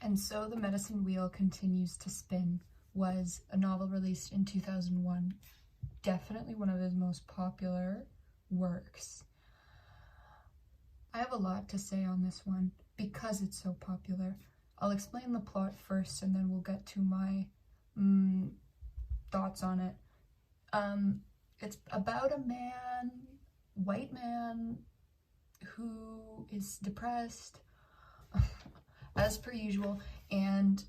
And So the Medicine Wheel Continues to Spin was a novel released in 2001. Definitely one of his most popular works. I have a lot to say on this one because it's so popular. I'll explain the plot first and then we'll get to my thoughts on it. It's about a man, white man, who is depressed, as per usual, and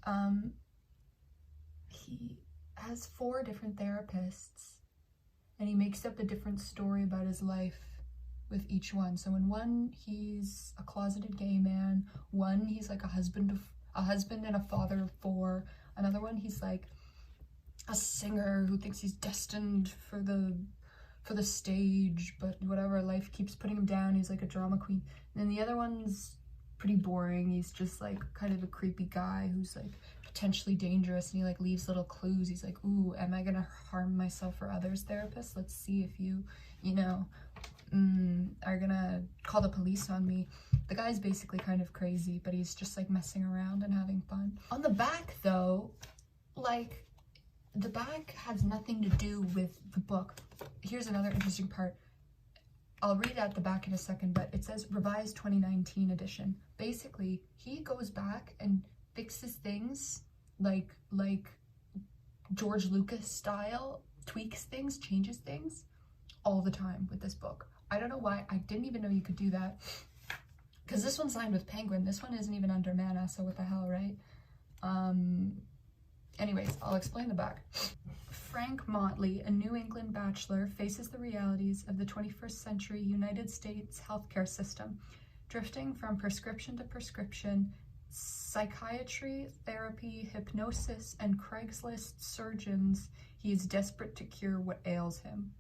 he has 4 different therapists, and he makes up a different story about his life with each one. So in one, he's a closeted gay man. One, he's like a husband and a father of 4. Another one, he's like a singer who thinks he's destined for the stage, but whatever, life keeps putting him down. He's like a drama queen. And then the other one's pretty boring. He's just like kind of a creepy guy who's like potentially dangerous, and he like leaves little clues. He's like, ooh, am I gonna harm myself or others, therapist? Let's see if you know, are gonna call the police on me. The guy's basically kind of crazy, but he's just like messing around and having fun. On the back though, like, the back has nothing to do with the book. Here's another interesting part. I'll read out the back in a second, but it says revised 2019 edition. Basically, he goes back and fixes things like George Lucas style, tweaks things, changes things all the time with this book. I don't know why. I didn't even know you could do that, because this one's signed with Penguin. This one isn't even under Mana, so what the hell, right? Anyways, I'll explain the back. Frank Motley, a New England bachelor, faces the realities of the 21st century United States healthcare system. Drifting from prescription to prescription, psychiatry, therapy, hypnosis, and Craigslist surgeons, he is desperate to cure what ails him.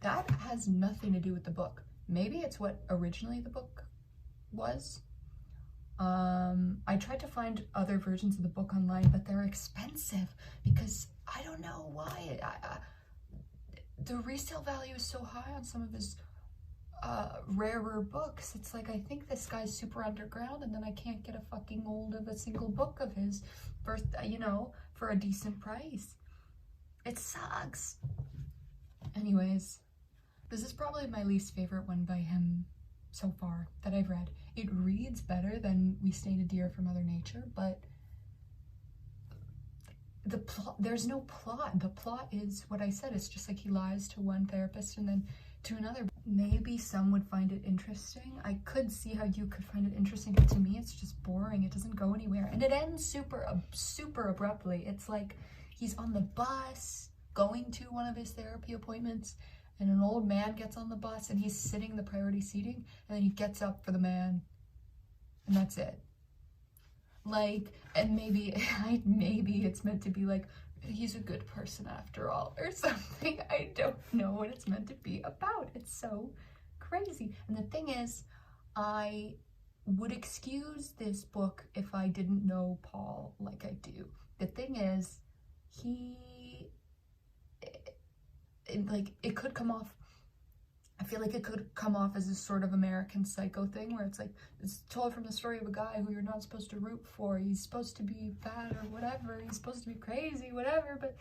That has nothing to do with the book. Maybe it's what originally the book was. I tried to find other versions of the book online, but they're expensive because I don't know why. The resale value is so high on some of his rarer books. It's like, I think this guy's super underground, and then I can't get a fucking hold of a single book of his for, for a decent price. It sucks. Anyways, this is probably my least favorite one by him so far that I've read. It reads better than We Stayed a Deer from Mother Nature, but the plot, there's no plot. The plot is what I said. It's just like he lies to one therapist and then to another. Maybe some would find it interesting. I could see how you could find it interesting, but to me it's just boring. It doesn't go anywhere, and it ends super abruptly. It's like he's on the bus going to one of his therapy appointments, and an old man gets on the bus and he's sitting in the priority seating, and then he gets up for the man, and that's it. Like, and maybe it's meant to be like, he's a good person after all or something. I don't know what it's meant to be about. It's so crazy. And the thing is, I would excuse this book if I didn't know Paul like I do. The thing is, it could come off, I feel like it could come off as this sort of American Psycho thing where it's like, it's told from the story of a guy who you're not supposed to root for. He's supposed to be bad or whatever. He's supposed to be crazy, whatever. But,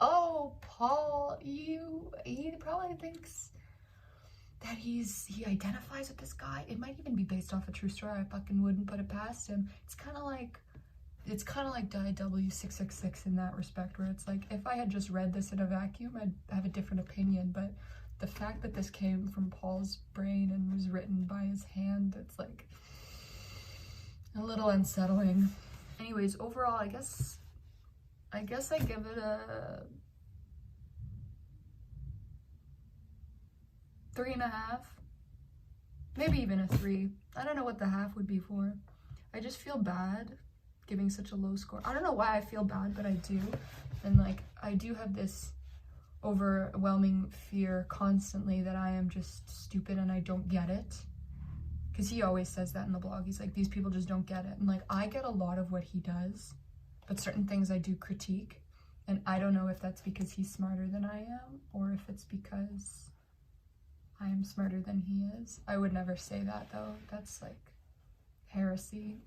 oh, Paul, he probably thinks that he identifies with this guy. It might even be based off a true story. I fucking wouldn't put it past him. It's kind of like W666 in that respect, where it's like, if I had just read this in a vacuum, I'd have a different opinion. But the fact that this came from Paul's brain and was written by his hand, it's like a little unsettling. Anyways, overall, I guess I give it a 3.5, maybe even a 3. I don't know what the half would be for. I just feel bad giving such a low score. I don't know why I feel bad, but I do. And like, I do have this overwhelming fear constantly that I am just stupid and I don't get it, because he always says that in the blog. He's like, these people just don't get it. And like, I get a lot of what he does, but certain things I do critique, and I don't know if that's because he's smarter than I am or if it's because I am smarter than he is. I would never say that though. That's like heresy.